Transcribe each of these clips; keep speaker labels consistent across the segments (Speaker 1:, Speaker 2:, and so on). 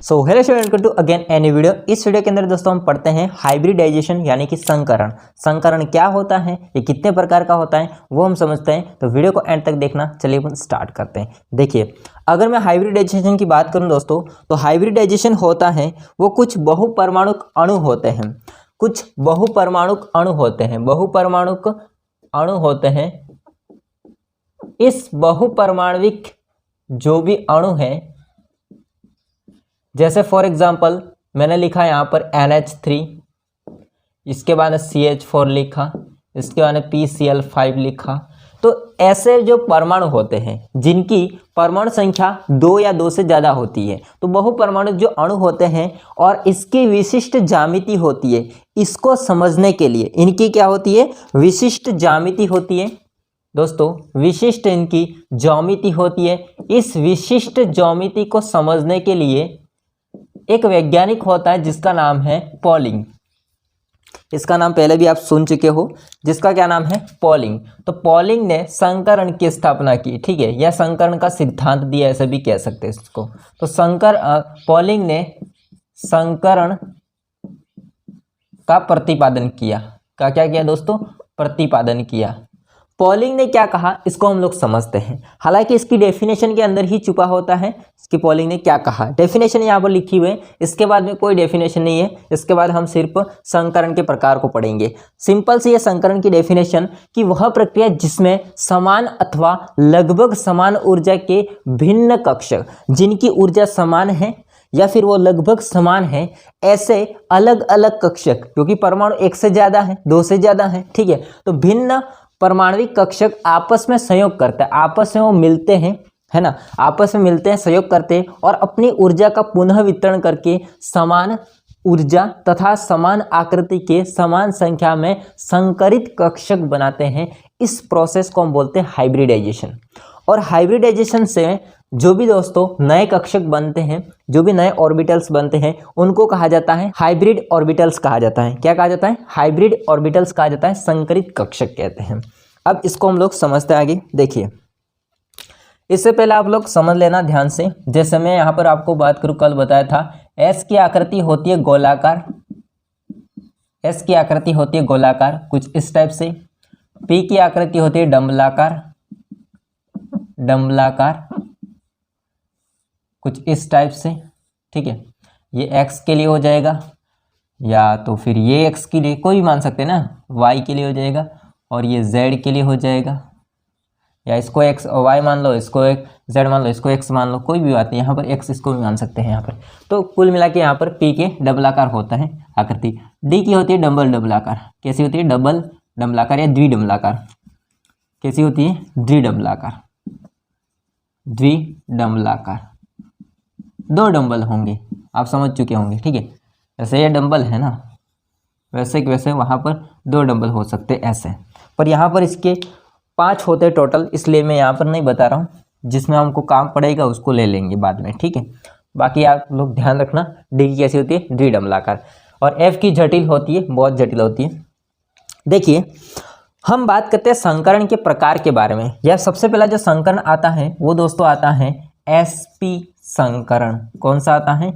Speaker 1: So hello student, welcome to again any video. इस वीडियो के अंदर दोस्तों हम पढ़ते हैं हाइब्रिडाइजेशन यानी कि संकरण। संकरण क्या होता है, ये कितने प्रकार का होता है वो हम समझते हैं। तो वीडियो को एंड तक देखना। चलिए अपन स्टार्ट करते हैं। देखिए, अगर मैं हाइब्रिडाइजेशन की बात करूं दोस्तों, तो हाइब्रिडाइजेशन होता है वो कुछ बहुपरमाणुक अणु होते हैं। कुछ बहुपरमाणुक अणु होते हैं, बहुपरमाणुक अणु होते हैं। इस बहुपरमाणविक जो भी अणु है, जैसे फॉर एग्जांपल मैंने लिखा यहाँ पर NH3, इसके बाद CH4 लिखा, इसके बाद PCl5 लिखा। तो ऐसे जो परमाणु होते हैं जिनकी परमाणु संख्या 2 या 2 से ज़्यादा होती है, तो बहुपरमाणु जो अणु होते हैं और इसकी विशिष्ट ज्यामिति होती है, इसको समझने के लिए इनकी क्या होती है, विशिष्ट ज्यामिति होती है दोस्तों। विशिष्ट इनकी ज्यामिति होती है। इस विशिष्ट ज्यामिति को समझने के लिए एक वैज्ञानिक होता है जिसका नाम है पॉलिंग। इसका नाम पहले भी आप सुन चुके हो, जिसका क्या नाम है, पॉलिंग। तो पॉलिंग ने संकरण की स्थापना की, ठीक है, या संकरण का सिद्धांत दिया, ऐसे भी कह सकते हैं इसको। तो पॉलिंग ने संकरण का प्रतिपादन किया। क्या किया दोस्तों, प्रतिपादन किया। पॉलिंग ने क्या कहा, इसको हम लोग समझते हैं। हालांकि इसकी डेफिनेशन के अंदर ही छुपा होता है कि पॉलिंग ने क्या कहा। डेफिनेशन यहाँ पर लिखी हुई है, इसके बाद में कोई डेफिनेशन नहीं है। इसके बाद हम सिर्फ संकरण के प्रकार को पढ़ेंगे। सिंपल सी है संकरण की डेफिनेशन कि वह प्रक्रिया जिसमें समान अथवा लगभग समान ऊर्जा के भिन्न कक्षक, जिनकी ऊर्जा समान है या फिर वो लगभग समान है, ऐसे अलग अलग कक्षक, क्योंकि परमाणु एक से ज़्यादा है, 2 से ज़्यादा है, ठीक है, तो भिन्न परमाणविक कक्षक आपस में संयोग करते हैं, आपस में वो मिलते हैं, है ना, आपस में मिलते हैं, सहयोग करते हैं और अपनी ऊर्जा का पुनः वितरण करके समान ऊर्जा तथा समान आकृति के समान संख्या में संकरित कक्षक बनाते हैं। इस प्रोसेस को हम बोलते हैं हाइब्रिडाइजेशन। और हाइब्रिडाइजेशन से जो भी दोस्तों नए कक्षक बनते हैं, जो भी नए ऑर्बिटल्स बनते हैं, उनको कहा जाता है हाइब्रिड ऑर्बिटल्स कहा जाता है। क्या कहा जाता है, हाइब्रिड ऑर्बिटल्स कहा जाता है, संकरित कक्षक कहते हैं। अब इसको हम लोग समझते हैं आगे। देखिए, इससे पहले आप लोग समझ लेना ध्यान से। जैसे मैं यहाँ पर आपको बात करूँ, कल बताया था, एस की आकृति होती है गोलाकार, एस की आकृति होती है गोलाकार कुछ इस टाइप से। पी की आकृति होती है डंबलाकार, डंबलाकार कुछ इस टाइप से, ठीक है। ये एक्स के लिए हो जाएगा, या तो फिर ये एक्स के लिए, कोई भी मान सकते हैं ना, वाई के लिए हो जाएगा, और ये जेड के लिए हो जाएगा, या इसको एक्स और वाई मान लो, इसको एक जेड मान लो, इसको एक्स मान लो, कोई भी बात नहीं, यहाँ पर एक्स इसको भी मान सकते हैं यहाँ पर। तो कुल मिला के यहाँ पर पी के डबलाकार होता है आकृति। डी की होती है डबल डबलाकार। कैसी होती है, डबल डबलाकार या द्विडबलाकार। कैसी होती है, द्विडबलाकार, द्विडबलाकार। 2 डंबल होंगे, आप समझ चुके होंगे, ठीक है। जैसे ये डंबल है ना, वैसे कि वैसे वहाँ पर 2 डंबल हो सकते ऐसे, पर यहाँ पर इसके 5 होते टोटल, इसलिए मैं यहाँ पर नहीं बता रहा हूँ। जिसमें हमको काम पड़ेगा उसको ले लेंगे बाद में, ठीक है। बाकी आप लोग ध्यान रखना। डी की कैसी होती है, द्विडंबलाकार। और एफ की जटिल होती है, बहुत जटिल होती है। देखिए, हम बात करते हैं संकरण के प्रकार के बारे में। यह सबसे पहला जो संकरण आता है वो दोस्तों आता है sp संकरण। कौन सा आता है,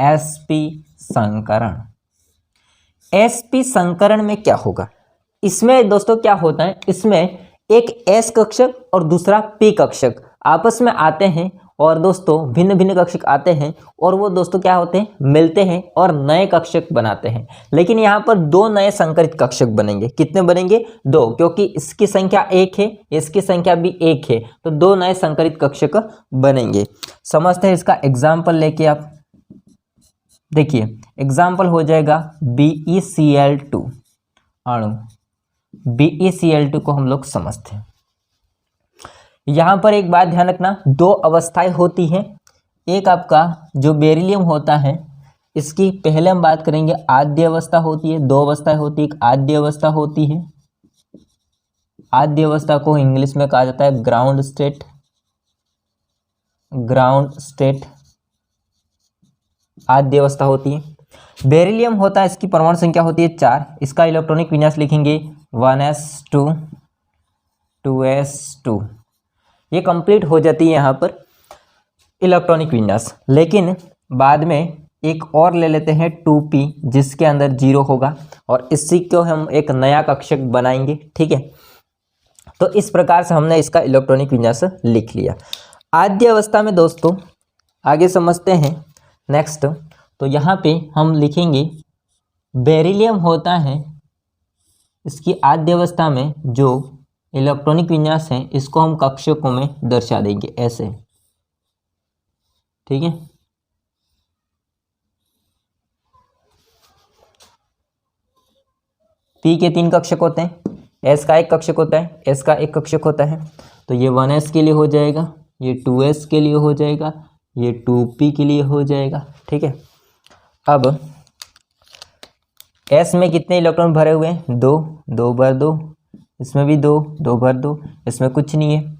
Speaker 1: sp संकरण। sp संकरण में क्या होगा, इसमें दोस्तों क्या होता है, इसमें एक s कक्षक और दूसरा p कक्षक आपस में आते हैं, और दोस्तों भिन्न भिन्न कक्षक आते हैं, और वो दोस्तों क्या होते हैं, मिलते हैं और नए कक्षक बनाते हैं। लेकिन यहाँ पर 2 नए संकरित कक्षक बनेंगे। कितने बनेंगे, 2, क्योंकि इसकी संख्या 1 है, इसकी संख्या भी 1 है, तो 2 नए संकरित कक्षक बनेंगे। समझते हैं इसका एग्जाम्पल लेके आप। देखिए, एग्जाम्पल हो जाएगा BeCl2 अणु। BeCl2 को हम लोग समझते हैं। यहाँ पर एक बात ध्यान रखना, 2 अवस्थाएं होती हैं। एक आपका जो बेरिलियम होता है, इसकी पहले हम बात करेंगे आद्य अवस्था होती है, 2 अवस्थाएं होती है। एक आद्य अवस्था होती है, आद्य अवस्था को इंग्लिश में कहा जाता है ग्राउंड स्टेट, ग्राउंड स्टेट आद्य अवस्था होती है। बेरिलियम होता है, इसकी परमाणु संख्या होती है 4। इसका इलेक्ट्रॉनिक विन्यास लिखेंगे 1s2 2s2। ये कंप्लीट हो जाती है यहाँ पर इलेक्ट्रॉनिक विन्यास। लेकिन बाद में एक और ले लेते हैं 2p जिसके अंदर 0 होगा और इसी को हम एक नया कक्षक बनाएंगे। ठीक है, तो इस प्रकार से हमने इसका इलेक्ट्रॉनिक विन्यास लिख लिया। आद्य अवस्था में दोस्तों आगे समझते हैं नेक्स्ट। तो यहाँ पे हम लिखेंगे बेरिलियम होता है, इसकी आद्य अवस्था में जो इलेक्ट्रॉनिक विन्यास है इसको हम कक्षकों में दर्शा देंगे ऐसे। ठीक है, पी के 3 कक्षक होते हैं, एस का एक कक्षक होता है, एस का एक कक्षक होता है। तो ये 1s के लिए हो जाएगा, ये 2s के लिए हो जाएगा, ये 2p के लिए हो जाएगा। ठीक है, अब s में कितने इलेक्ट्रॉन भरे हुए हैं? 2, 2 बार 2, इसमें भी 2, 2 बार 2, इसमें कुछ नहीं है।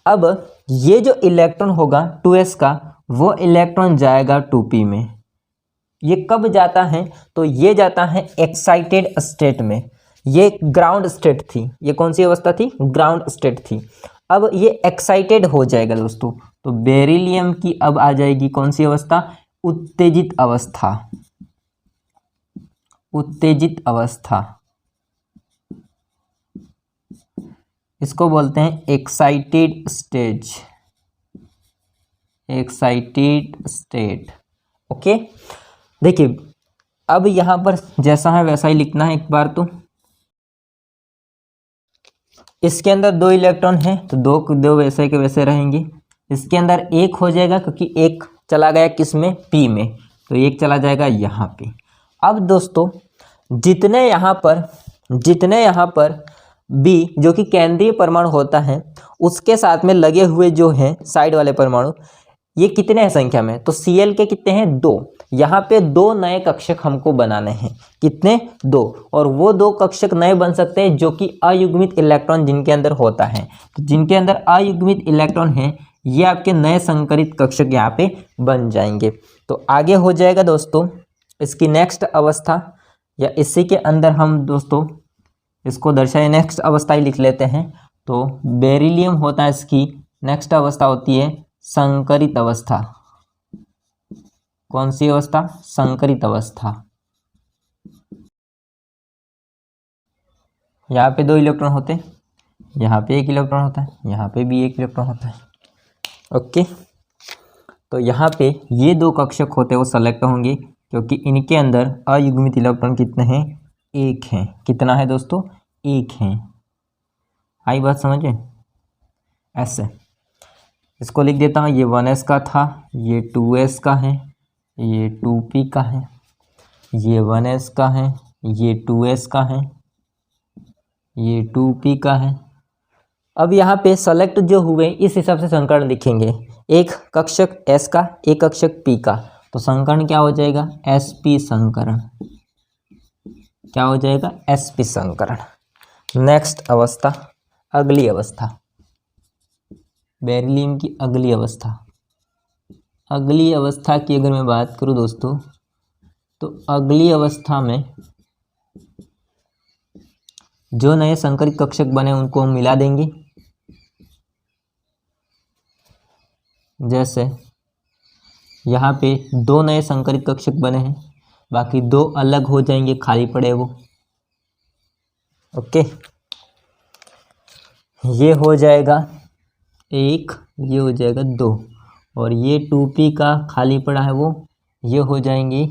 Speaker 1: अब ये जो इलेक्ट्रॉन होगा 2s का, वो इलेक्ट्रॉन जाएगा 2p में। ये कब जाता है? तो ये जाता है एक्साइटेड स्टेट में। ये ग्राउंड स्टेट थी, ये कौन सी अवस्था थी? ग्राउंड स्टेट थी। अब ये एक्साइटेड हो जाएगा दोस्तों, तो बेरिलियम की अब आ जाएगी कौन सी अवस्था? उत्तेजित अवस्था। उत्तेजित अवस्था, इसको बोलते हैं excited stage, excited state. Okay, देखिए अब यहां पर जैसा है वैसा ही लिखना है एक बार। तो इसके अंदर 2 इलेक्ट्रॉन हैं तो 2 वैसे के वैसे रहेंगे। इसके अंदर 1 हो जाएगा क्योंकि 1 चला गया किस में? पी में, तो 1 चला जाएगा यहाँ पे। अब दोस्तों जितने यहाँ पर बी जो कि केंद्रीय परमाणु होता है उसके साथ में लगे हुए जो हैं साइड वाले परमाणु, ये कितने हैं संख्या में? तो Cl के कितने हैं? 2। यहाँ पे 2 नए कक्षक हमको बनाने हैं। कितने? 2। और वो 2 कक्षक नए बन सकते हैं जो कि अयुग्मित इलेक्ट्रॉन जिनके अंदर होता है। तो जिनके अंदर अयुग्मित इलेक्ट्रॉन है ये आपके नए संकरित कक्षक यहाँ पे बन जाएंगे। तो आगे हो जाएगा दोस्तों इसकी नेक्स्ट अवस्था, या इसी के अंदर हम दोस्तों इसको दर्शाए नेक्स्ट अवस्था ही लिख लेते हैं। तो बेरिलियम होता है, इसकी नेक्स्ट अवस्था होती है संकरित अवस्था। कौन सी अवस्था? संकरित अवस्था। यहाँ पे 2 इलेक्ट्रॉन होते हैं, यहाँ पे 1 इलेक्ट्रॉन होता है, यहाँ पे भी 1 इलेक्ट्रॉन होता है। ओके, तो यहाँ पे ये 2 कक्षक होते हैं वो सेलेक्ट होंगे क्योंकि इनके अंदर अयुग्मित इलेक्ट्रॉन कितने हैं? 1 हैं। कितना है दोस्तों? 1 हैं। आई बात समझे? ऐसे इसको लिख देता हूँ, ये 1s का था, ये 2s का है, ये 2p का है, ये 1s का है, ये 2s का है, ये 2p का है। अब यहाँ पे सेलेक्ट जो हुए इस हिसाब से संकरण लिखेंगे। एक कक्षक s का, एक कक्षक p का, तो संकरण क्या हो जाएगा? sp संकरण। क्या हो जाएगा? sp संकरण। नेक्स्ट अवस्था, अगली अवस्था, बेरिलियम की अगली अवस्था। अगली अवस्था की अगर मैं बात करूं दोस्तों, तो अगली अवस्था में जो नए संकरित कक्षक बने उनको हम मिला देंगे। जैसे यहाँ पे 2 नए संकरित कक्षक बने हैं, बाकी 2 अलग हो जाएंगे, खाली पड़े वो। ओके, ये हो जाएगा 1, ये हो जाएगा 2, और ये 2p का खाली पड़ा है वो, ये हो जाएंगे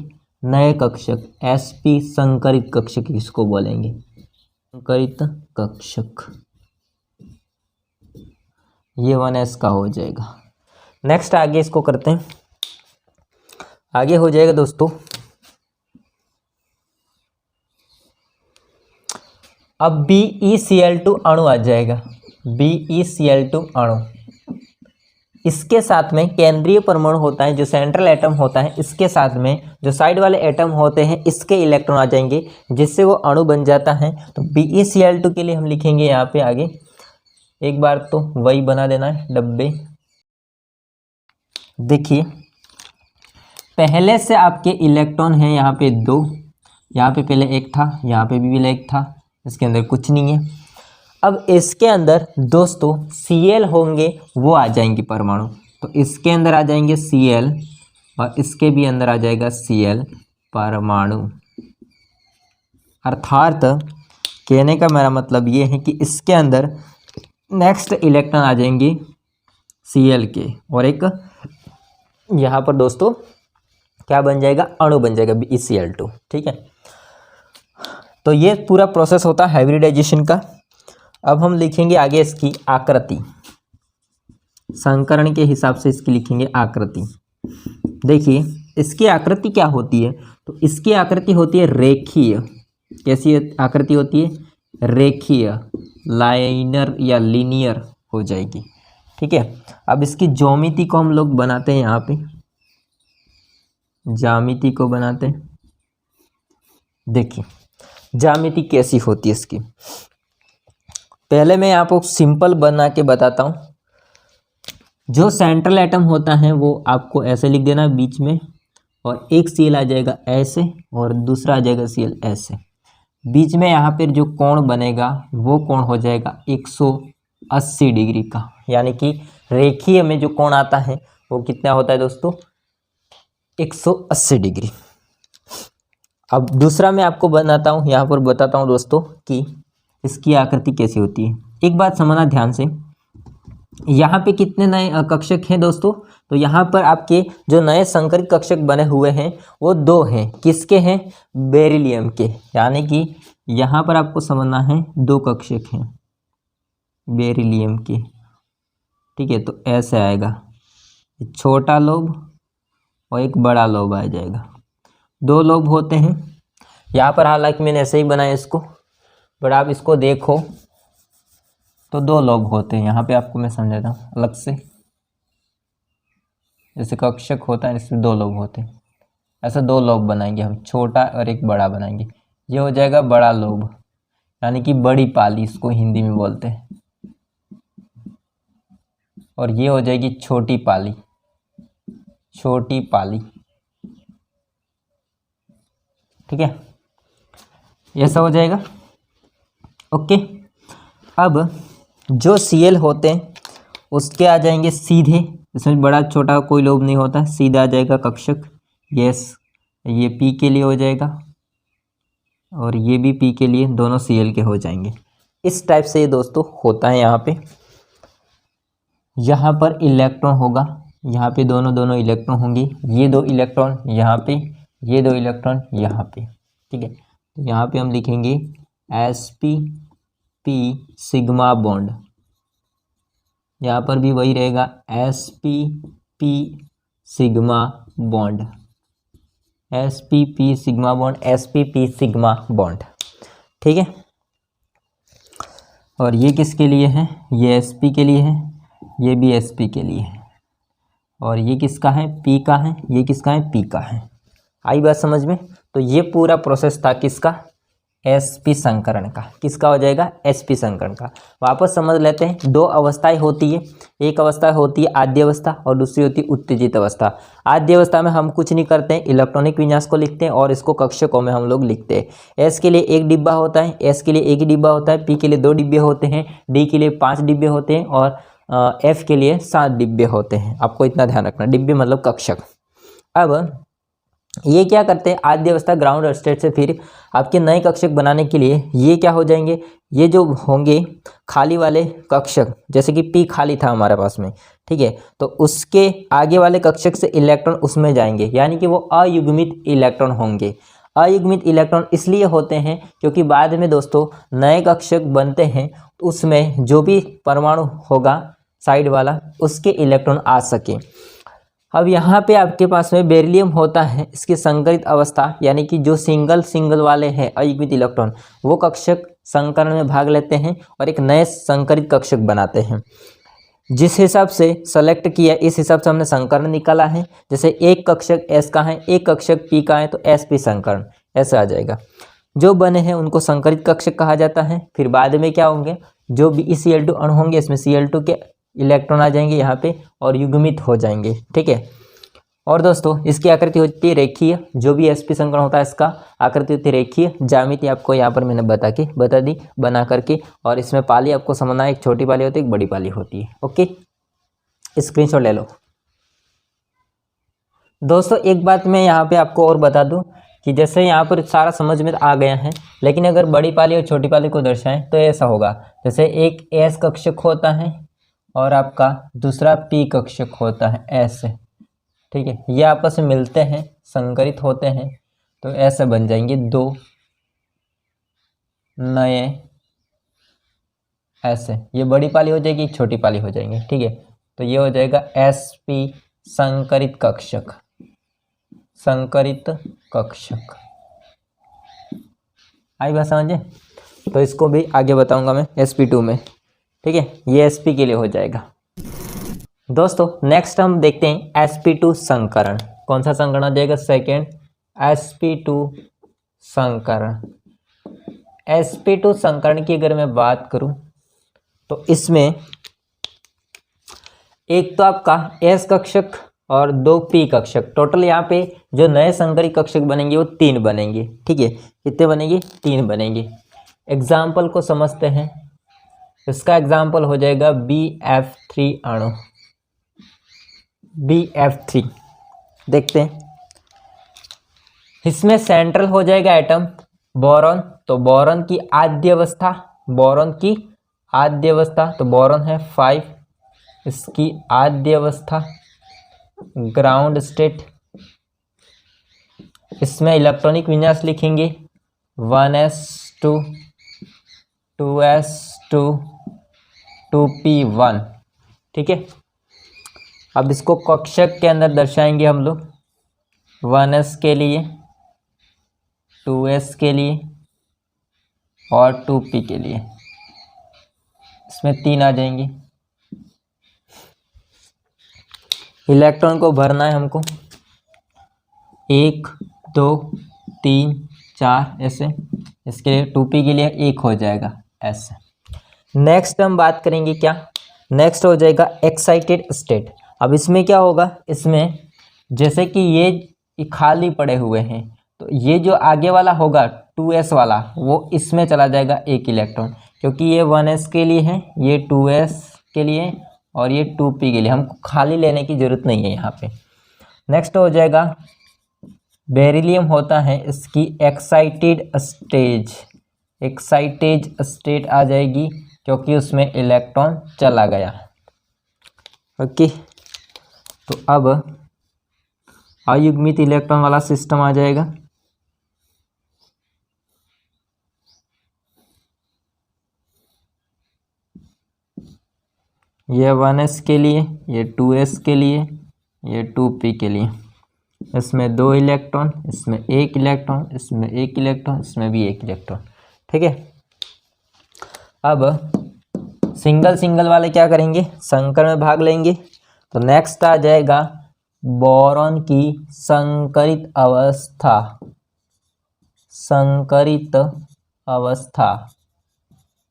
Speaker 1: नए कक्षक, sp संकरित कक्षक इसको बोलेंगे, संकरित कक्षक। ये 1s का हो जाएगा। नेक्स्ट आगे इसको करते हैं। आगे हो जाएगा दोस्तों, अब BeCl2 अणु आ जाएगा। BeCl2 अणु, इसके साथ में केंद्रीय परमाणु होता है जो सेंट्रल एटम होता है, इसके साथ में जो साइड वाले एटम होते हैं इसके इलेक्ट्रॉन आ जाएंगे जिससे वो अणु बन जाता है। तो BeCl2 के लिए हम लिखेंगे यहाँ पे आगे, एक बार तो वही बना देना है डब्बे। देखिए पहले से आपके इलेक्ट्रॉन हैं यहाँ पे 2, यहाँ पे पहले 1 था, यहाँ पे भी 1 था, इसके अंदर कुछ नहीं है। अब इसके अंदर दोस्तों Cl होंगे, वो आ जाएंगे परमाणु। तो इसके अंदर आ जाएंगे Cl, और इसके भी अंदर आ जाएगा Cl परमाणु। अर्थात कहने का मेरा मतलब ये है कि इसके अंदर नेक्स्ट इलेक्ट्रॉन आ जाएंगे Cl के, और एक यहाँ पर दोस्तों क्या बन जाएगा, अणु बन जाएगा BeCl2। ठीक है, तो ये पूरा प्रोसेस होता है हाइब्रिडाइजेशन का। अब हम लिखेंगे आगे इसकी आकृति, संकरण के हिसाब से इसकी लिखेंगे आकृति। देखिए इसकी आकृति क्या होती है, तो इसकी आकृति होती है रेखीय। कैसी आकृति होती है, रेखीय, लाइनर या लीनियर हो जाएगी। ठीक है, अब इसकी ज्यामिति को हम लोग बनाते हैं, यहाँ पे ज्यामिति को बनाते हैं। देखिए ज्यामिति कैसी होती है इसकी, पहले मैं आपको सिंपल बना के बताता हूँ। जो सेंट्रल एटम होता है वो आपको ऐसे लिख देना बीच में, और एक Cl आ जाएगा ऐसे और दूसरा आ जाएगा Cl ऐसे। बीच में यहाँ पर जो कोण बनेगा वो कोण हो जाएगा 180 डिग्री का, यानी कि रेखीय में जो कोण आता है वो कितना होता है दोस्तों, 180 डिग्री। अब दूसरा मैं आपको बनाता हूँ, यहाँ पर बताता हूँ दोस्तों कि इसकी आकृति कैसी होती है। एक बात समझना ध्यान से, यहाँ पे कितने नए कक्षक हैं दोस्तों, तो यहाँ पर आपके जो नए संकरित कक्षक बने हुए हैं वो 2 हैं। किसके हैं, बेरिलियम के, यानी कि यहाँ पर आपको समझना है 2 कक्षक हैं बेरिलियम के। ठीक है, तो ऐसे आएगा, छोटा लोब और एक बड़ा लोब आ जाएगा, 2 लोब होते हैं यहाँ पर। हालांकि मैंने ऐसे ही बनाया इसको, बट आप इसको देखो तो 2 लोब होते हैं। यहाँ पे आपको मैं समझाता हूँ अलग से, जैसे कक्षक होता है इसमें 2 लोब होते हैं, ऐसे 2 लोब बनाएंगे हम, छोटा और एक बड़ा बनाएंगे। ये हो जाएगा बड़ा लोब, यानी कि बड़ी पाली इसको हिंदी में बोलते हैं, और ये हो जाएगी छोटी पाली, छोटी पाली। ठीक है, ऐसा हो जाएगा। ओके, अब जो Cl होते हैं उसके आ जाएंगे सीधे, इसमें बड़ा छोटा कोई लोब नहीं होता, सीधा आ जाएगा कक्षक। यस, ये P के लिए हो जाएगा और ये भी P के लिए, दोनों Cl के हो जाएंगे। इस टाइप से ये दोस्तों होता है। यहाँ पे यहाँ पर इलेक्ट्रॉन होगा, यहाँ पे दोनों इलेक्ट्रॉन होंगे, ये 2 इलेक्ट्रॉन यहाँ पे, ये 2 इलेक्ट्रॉन यहाँ पे। ठीक है, तो यहाँ पे हम लिखेंगे sp सिग्मा बॉन्ड, यहाँ पर भी वही रहेगा sp sigma bond, sp sigma bond, sp sigma bond. ठीक है, और ये किसके लिए है, ये sp के लिए है, ये भी sp के लिए है, और ये किसका है, p का है, ये किसका है, p का है। आई बात समझ में। तो ये पूरा प्रोसेस था किसका, sp संकरण का। किसका हो जाएगा, sp संकरण का। वापस समझ लेते हैं, 2 अवस्थाएं होती है, एक अवस्था होती है आद्य अवस्था और दूसरी होती है उत्तेजित अवस्था। आद्य अवस्था में हम कुछ नहीं करते हैं, इलेक्ट्रॉनिक विन्यास को लिखते हैं और इसको कक्षकों में हम लोग लिखते हैं। s के लिए 1 डिब्बा होता है, s के लिए 1 ही डिब्बा होता है, p के लिए 2 डिब्बे होते हैं, d के लिए 5 डिब्बे होते हैं और f के लिए 7 डिब्बे होते हैं। आपको इतना ध्यान रखना, डिब्बे मतलब कक्षक। अब ये क्या करते हैं, आद्य अवस्था ग्राउंड स्टेट से फिर आपके नए कक्षक बनाने के लिए ये क्या हो जाएंगे, ये जो होंगे खाली वाले कक्षक, जैसे कि P खाली था हमारे पास में। ठीक है, तो उसके आगे वाले कक्षक से इलेक्ट्रॉन उसमें जाएंगे, यानी कि वो अयुग्मित इलेक्ट्रॉन होंगे। अयुग्मित इलेक्ट्रॉन इसलिए होते हैं क्योंकि बाद में दोस्तों नए कक्षक बनते हैं, तो उसमें जो भी परमाणु होगा साइड वाला उसके इलेक्ट्रॉन आ सके। अब यहाँ पे आपके पास में बेरिलियम होता है, इसकी संकरित अवस्था, यानी कि जो सिंगल वाले हैं अयुग्मित इलेक्ट्रॉन, वो कक्षक संकरण में भाग लेते हैं और एक नए संकरित कक्षक बनाते हैं। जिस हिसाब से सेलेक्ट किया इस हिसाब से हमने संकरण निकाला है। जैसे एक कक्षक S का है, एक कक्षक P का है, तो sp संकरण ऐसा आ जाएगा। जो बने हैं उनको संकरित कक्षक कहा जाता है। फिर बाद में क्या होंगे, जो भी Cl2 अणु होंगे इसमें Cl2 के इलेक्ट्रॉन आ जाएंगे यहाँ पे और युग्मित हो जाएंगे। ठीक है, और दोस्तों इसकी आकृति होती है रेखीय, जो भी sp संकरण होता है इसका आकृति होती है रेखीय। ज्यामिति आपको यहाँ पर मैंने बता दी बना करके, और इसमें पाली आपको समझना है, एक छोटी पाली होती है, एक बड़ी पाली होती है। ओके, स्क्रीनशॉट ले लो। दोस्तों एक बात मैं यहाँ पे आपको और बता दूँ कि जैसे यहाँ पर सारा समझ में आ गया है, लेकिन अगर बड़ी पाली और छोटी पाली को दर्शाएं तो ऐसा होगा, जैसे एक एस कक्षक होता है और आपका दूसरा पी कक्षक होता है ऐसे, ठीक है। ये आपस में मिलते हैं, संकरित होते हैं, तो ऐसे बन जाएंगे दो नए ऐसे। ये बड़ी पाली हो जाएगी, छोटी पाली हो जाएंगे, ठीक है। तो ये हो जाएगा एस पी संकरित कक्षक, संकरित कक्षक। आई बात समझे? तो इसको भी आगे बताऊंगा मैं sp2 में, ठीक है। ये sp के लिए हो जाएगा। दोस्तों नेक्स्ट हम देखते हैं sp2 संकरण। कौन सा संकरण हो जाएगा? सेकेंड sp2 संकरण। sp2 संकरण की अगर मैं बात करूं तो इसमें एक तो आपका s कक्षक और दो p कक्षक, टोटल यहाँ पे जो नए संकरित कक्षक बनेंगे वो 3 बनेंगे, ठीक है। कितने बनेंगे? 3 बनेंगे। एग्जाम्पल को समझते हैं। इसका एग्जाम्पल हो जाएगा BF3 अणु, BF3 देखते हैं। इसमें सेंट्रल हो जाएगा एटम बोरॉन, तो बोरॉन की आद्य अवस्था, बोरॉन की आद्य अवस्था, तो बोरॉन है 5, इसकी आद्य अवस्था ग्राउंड स्टेट। इसमें इलेक्ट्रॉनिक विन्यास लिखेंगे 1s2 2s2 2p1, ठीक है। अब इसको कक्षक के अंदर दर्शाएंगे हम लोग 1s के लिए, 2s के लिए और 2p के लिए। इसमें 3 आ जाएंगे। इलेक्ट्रॉन को भरना है हमको 1 2 3 4 ऐसे। इसके लिए 2p के लिए 1 हो जाएगा ऐसे। नेक्स्ट हम बात करेंगे क्या? नेक्स्ट हो जाएगा एक्साइटेड स्टेट। अब इसमें क्या होगा? इसमें जैसे कि ये खाली पड़े हुए हैं, तो ये जो आगे वाला होगा 2s वाला, वो इसमें चला जाएगा 1 इलेक्ट्रॉन, क्योंकि ये 1s के लिए है, ये 2s के लिए और ये 2p के लिए। हमको खाली लेने की जरूरत नहीं है यहाँ पे। नेक्स्ट हो जाएगा बेरिलियम होता है, इसकी एक्साइटेड स्टेज, एक्साइटेड स्टेट आ जाएगी क्योंकि उसमें इलेक्ट्रॉन चला गया। ओके, तो अब अयुग्मित इलेक्ट्रॉन वाला सिस्टम आ जाएगा। ये 1s के लिए, ये 2s के लिए, ये 2p के लिए। इसमें 2 इलेक्ट्रॉन, इसमें 1 इलेक्ट्रॉन, इसमें 1 इलेक्ट्रॉन, इसमें भी 1 इलेक्ट्रॉन, ठीक है। अब सिंगल सिंगल वाले क्या करेंगे? संकर में भाग लेंगे। तो नेक्स्ट आ जाएगा बोरॉन की संकरित अवस्था, संकरित अवस्था।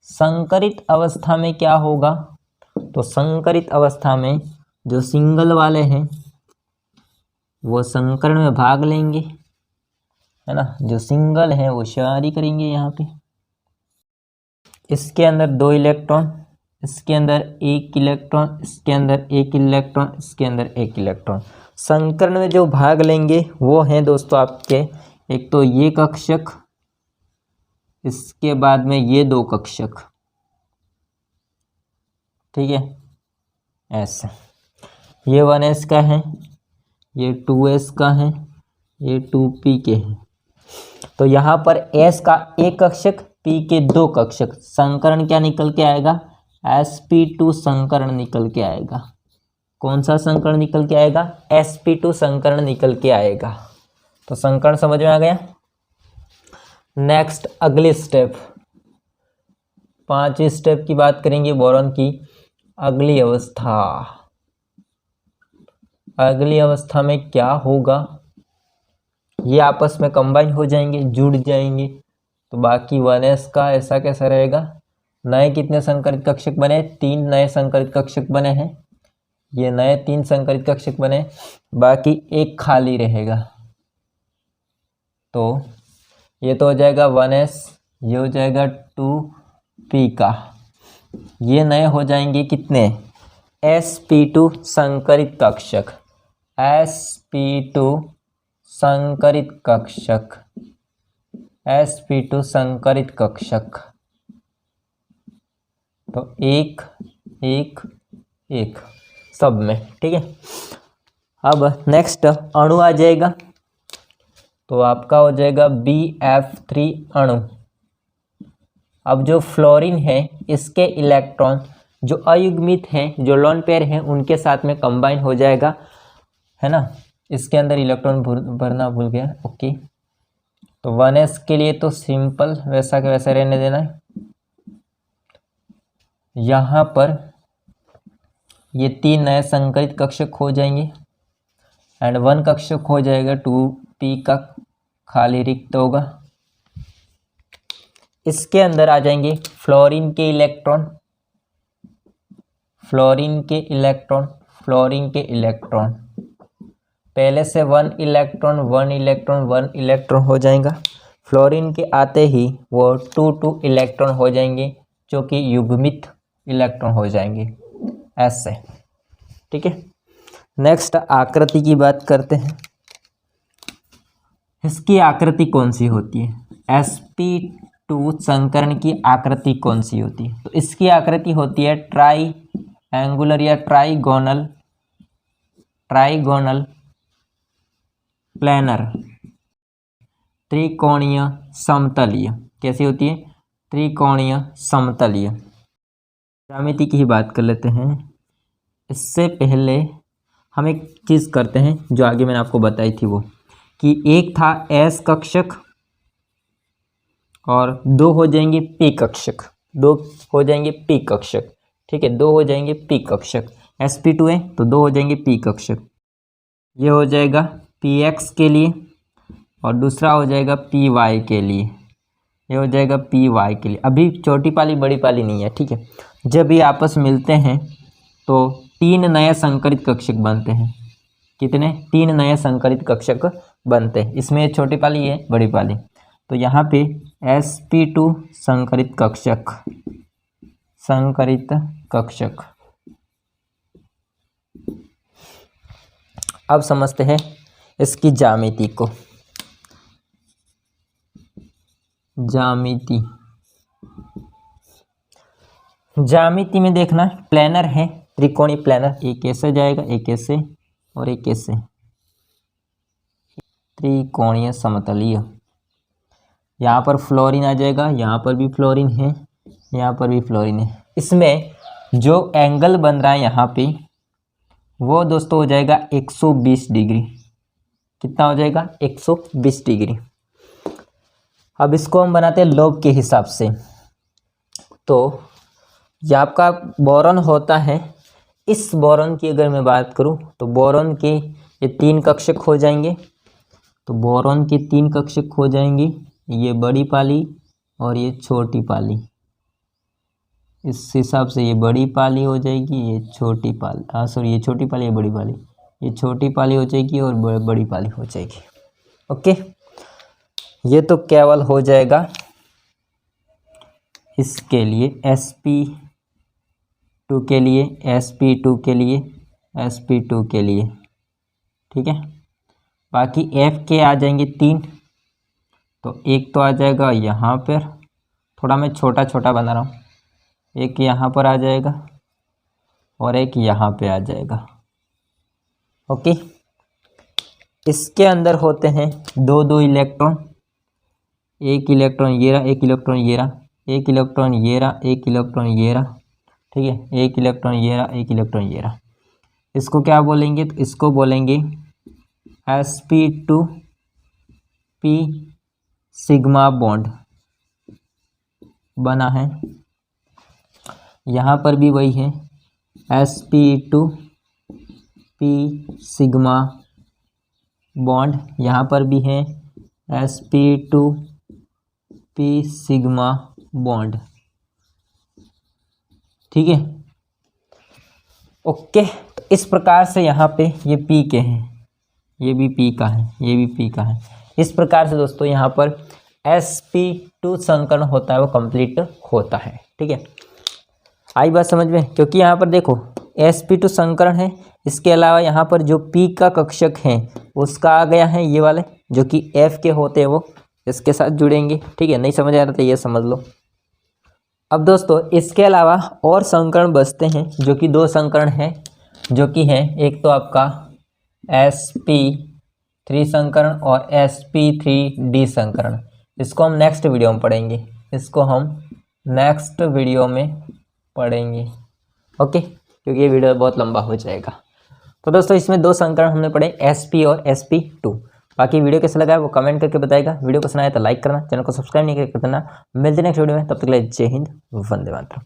Speaker 1: संकरित अवस्था में क्या होगा? तो संकरित अवस्था में जो सिंगल वाले हैं वो संकरण में भाग लेंगे, है ना। जो सिंगल है वो शारी करेंगे यहाँ पे। इसके अंदर 2 इलेक्ट्रॉन, इसके अंदर 1 इलेक्ट्रॉन, इसके अंदर 1 इलेक्ट्रॉन, इसके अंदर 1 इलेक्ट्रॉन। संकरण में जो भाग लेंगे वो हैं दोस्तों आपके, एक तो ये कक्षक, इसके बाद में ये 2 कक्षक, ठीक है ऐसे। ये 1s का है, ये 2s का है, ये 2p के हैं। तो यहाँ पर s का 1 कक्षक, p के 2 कक्षक, संकरण क्या निकल के आएगा? sp2 संकरण निकल के आएगा। कौन सा संकरण निकल के आएगा? sp2 संकरण निकल के आएगा। तो संकरण समझ में आ गया। नेक्स्ट अगली स्टेप, 5वीं स्टेप की बात करेंगे बोरॉन की अगली अवस्था। अगली अवस्था में क्या होगा? ये आपस में कंबाइन हो जाएंगे, जुड़ जाएंगे। तो बाकी 1s का ऐसा कैसा रहेगा? नए कितने संकरित कक्षक बने? 3 नए संकरित कक्षक बने हैं। ये नए 3 संकरित कक्षक बने, बाकी 1 खाली रहेगा। तो ये तो हो जाएगा 1s, ये हो जाएगा 2p का। ये नए हो जाएंगे कितने? sp2 संकरित कक्षक। sp2 संकरित कक्षक, sp2 संकरित कक्षक। तो एक एक एक सब में, ठीक है। अब नेक्स्ट अणु आ जाएगा, तो आपका हो जाएगा BF3 अणु। अब जो फ्लोरीन है इसके इलेक्ट्रॉन जो अयुग्मित हैं, जो लोन पेयर हैं, उनके साथ में कंबाइन हो जाएगा, है ना। इसके अंदर इलेक्ट्रॉन भरना भूल गया, ओके। तो 1s के लिए तो सिंपल वैसा के वैसा रहने देना है। यहाँ पर ये 3 नए संकरित कक्षक हो जाएंगे एंड 1 कक्षक हो जाएगा, 2p का खाली रिक्त होगा। इसके अंदर आ जाएंगे फ्लोरीन के इलेक्ट्रॉन, फ्लोरीन के इलेक्ट्रॉन, फ्लोरीन के इलेक्ट्रॉन। पहले से 1 इलेक्ट्रॉन 1 इलेक्ट्रॉन 1 इलेक्ट्रॉन हो जाएगा। फ्लोरीन के आते ही वो 2 इलेक्ट्रॉन हो जाएंगे, जो कि युग्मित इलेक्ट्रॉन हो जाएंगे ऐसे, ठीक है। नेक्स्ट आकृति की बात करते हैं। इसकी आकृति कौन सी होती है? sp2 संकरण की आकृति कौन सी होती है? तो इसकी आकृति होती है ट्राई एंगुलर या ट्राइगोनल, ट्राइगोनल प्लेनर, त्रिकोणीय समतलीय। कैसी होती है? त्रिकोणीय समतलीय। ज्यामिति की ही बात कर लेते हैं। इससे पहले हम एक चीज़ करते हैं जो आगे मैंने आपको बताई थी, वो कि एक था S कक्षक और 2 हो जाएंगे P कक्षक, 2 हो जाएंगे P कक्षक, ठीक है। 2 हो जाएंगे P कक्षक, sp2 है तो 2 हो जाएंगे P कक्षक। ये हो जाएगा px के लिए और दूसरा हो जाएगा py के लिए, ये हो जाएगा py के लिए। अभी छोटी पाली बड़ी पाली नहीं है, ठीक है। जब ये आपस मिलते हैं तो 3 नए संकरित कक्षक बनते हैं। कितने? 3 नए संकरित कक्षक बनते हैं। इसमें छोटी पाली है, बड़ी पाली। तो यहाँ पे sp2 संकरित कक्षक, संकरित कक्षक। अब समझते हैं इसकी ज्यामिति को। ज्यामिति, ज्यामिति में देखना प्लेनर है, त्रिकोणीय प्लेनर। एक ऐसे जाएगा, एक ऐसे और एक ऐसे, त्रिकोणीय समतलीय। यहाँ पर फ्लोरीन आ जाएगा, यहाँ पर भी फ्लोरीन है, यहाँ पर भी फ्लोरीन है। इसमें जो एंगल बन रहा है यहाँ पे, वो दोस्तों हो जाएगा 120 डिग्री। कितना हो जाएगा? 120 डिग्री। अब इसको हम बनाते हैं लोब के हिसाब से। तो ये आपका बोरॉन होता है। इस बोरॉन की अगर मैं बात करूं तो बोरॉन के ये 3 कक्षक हो जाएंगे। तो बोरॉन के 3 कक्षक हो जाएंगे, ये बड़ी पाली और ये छोटी पाली। इस हिसाब से ये बड़ी पाली हो जाएगी, ये छोटी पाली, सॉरी ये छोटी पाली, ये बड़ी पाली, ये छोटी पाली हो जाएगी और बड़ी पाली हो जाएगी। ओके, ये तो केवल हो जाएगा इसके लिए sp2 के लिए, sp2 के लिए, sp2 के लिए, ठीक है। बाकी f के आ जाएंगे 3। तो एक तो आ जाएगा यहाँ पर, थोड़ा मैं छोटा छोटा बना रहा हूँ, एक यहाँ पर आ जाएगा और एक यहाँ पे आ जाएगा। ओके, इसके अंदर होते हैं 2 इलेक्ट्रॉन, एक इलेक्ट्रॉन ये रहा, एक इलेक्ट्रॉन ये रहा, एक इलेक्ट्रॉन ये रहा, एक इलेक्ट्रॉन ये रहा, ठीक है। एक इलेक्ट्रॉन ये रहा, एक इलेक्ट्रॉन ये रहा। इसको क्या बोलेंगे? तो इसको बोलेंगे sp2p सिग्मा बॉन्ड बना है। यहाँ पर भी वही है, sp2p सिग्मा बॉन्ड। यहाँ पर भी है sp2p सिग्मा बॉन्ड, ठीक है। ओके, तो इस प्रकार से यहाँ पे ये p के हैं, ये भी p का है, ये भी p का है। इस प्रकार से दोस्तों यहाँ पर sp2 संकरण होता है, वो कंप्लीट होता है, ठीक है। आई बात समझ में? क्योंकि यहाँ पर देखो sp2 संकरण है। इसके अलावा यहाँ पर जो p का कक्षक है उसका आ गया है ये वाले, जो कि f के होते हैं वो इसके साथ जुड़ेंगे। ठीक है, नहीं समझ आ रहा तो ये समझ लो। अब दोस्तों इसके अलावा और संकरण बचते हैं, जो कि 2 संकरण हैं, जो कि हैं एक तो आपका sp3 संकरण और sp3d संकरण। इसको हम नेक्स्ट वीडियो में पढ़ेंगे, ओके, क्योंकि ये वीडियो बहुत लंबा हो जाएगा। तो दोस्तों इसमें 2 संकरण हमने पढ़े, sp और sp2। बाकी वीडियो कैसा लगा है वो कमेंट करके बताएगा। वीडियो पसंद आया तो लाइक करना, चैनल को सब्सक्राइब नहीं करके करना। मिलते हैं नेक्स्ट वीडियो में, तब तक के लिए जय हिंद, वंदे मातरम।